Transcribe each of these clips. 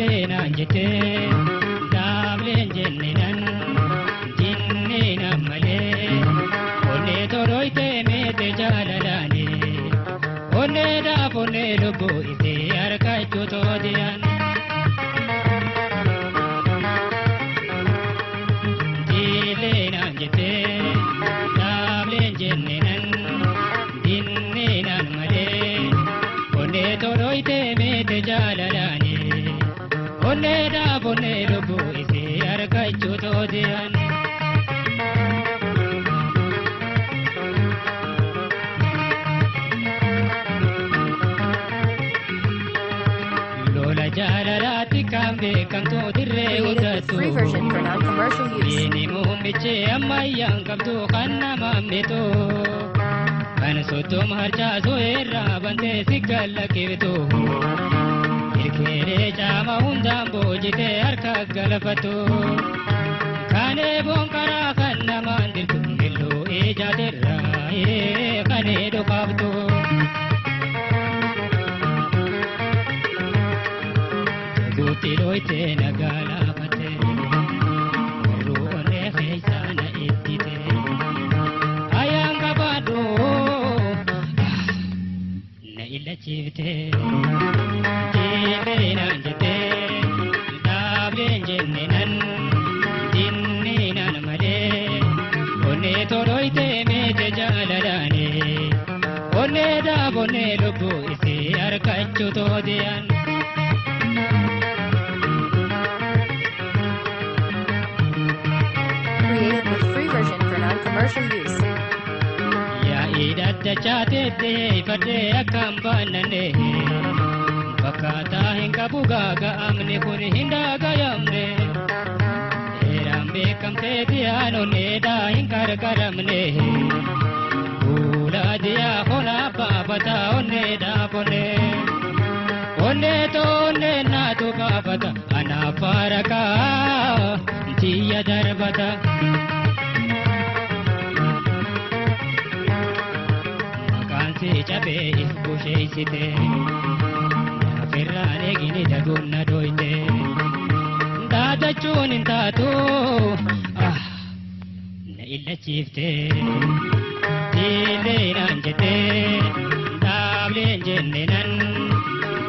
Jilena jete dablen jennenan jinne namale onne toroite mete jalalani onne da ponne lubu ite arkachu todian Jilena jete dablen jennenan jinne namale onne toroite mete jalalani onne da ponne lubu ite arkachu todian Jalalati kambe kamto dirre udatu Free version for non-commercial use. Ini mumiche ammayang kamto kanna mamito Kan sotum harcha zoera bante sikalla kivito Irkere jama hundam bojite harka galafatu Kane bonkara kanna mandir kundillo ejaderra kane dokabtu Tiroite nagala pate ruone khaisana itite ayanga bado na illa chivte jilena jete dablen jennenan jinnenan male onne toroite mete jalalane onne da bonne lubu ise arkachu todian Created with free version for non-commercial use. Ya idadda chaatete ifadde akkam baannanne fakkaataa hin qabu gaaga'amne kun hin daagayamne eeraan beekamtee diyaanonneedhaa hin qarqaramne fuula diyaa konaa baafata onneedhaa bonne onnee toonnee naatu baafata anaaf faarakaa tiyya darbata makaansi cabee busheessite nafirraan eegini dagunna dhoyte daatachuun hin taatu na illachiifte jileenaan jette dhaableen jennenan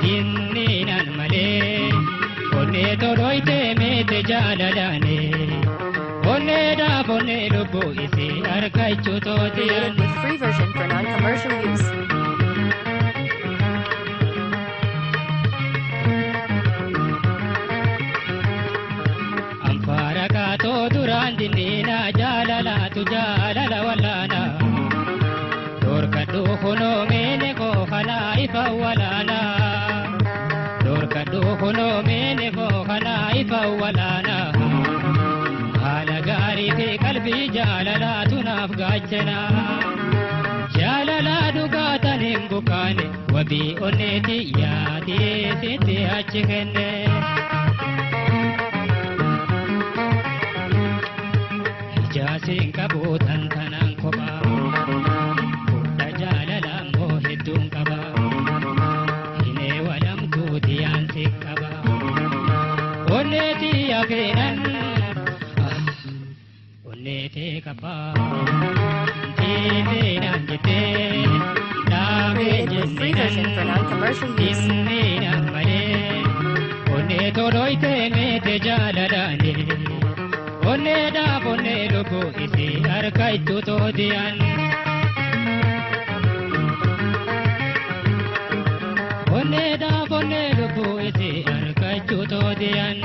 jinneenaan malee onne toroite mete jalalane onne da bonne lubu isi arkachu todian Created with free version for non-commercial use. ampara ka to duran dinina jalala tu jalala walana dorkadu hono mene ko khala ifa walana dorkadu hono mene ko khala ifa walana hala gari fi qalbi jalala tunaf gachana jalala dugatan himbukane wabi oneti yaati sete achikenne Jasin kabutan tanan koba Kuda jalala mo hedun kaba Hine walam kudian sikaba Oneti akenan Oneti kaba Jinenan jete Dame Created with free version for jennenan non-commercial use. Jinnenan male Onetoroite mete jalalane onne da bonne lubu isi arkachu todian onne da bonne lubu isi arkachu todian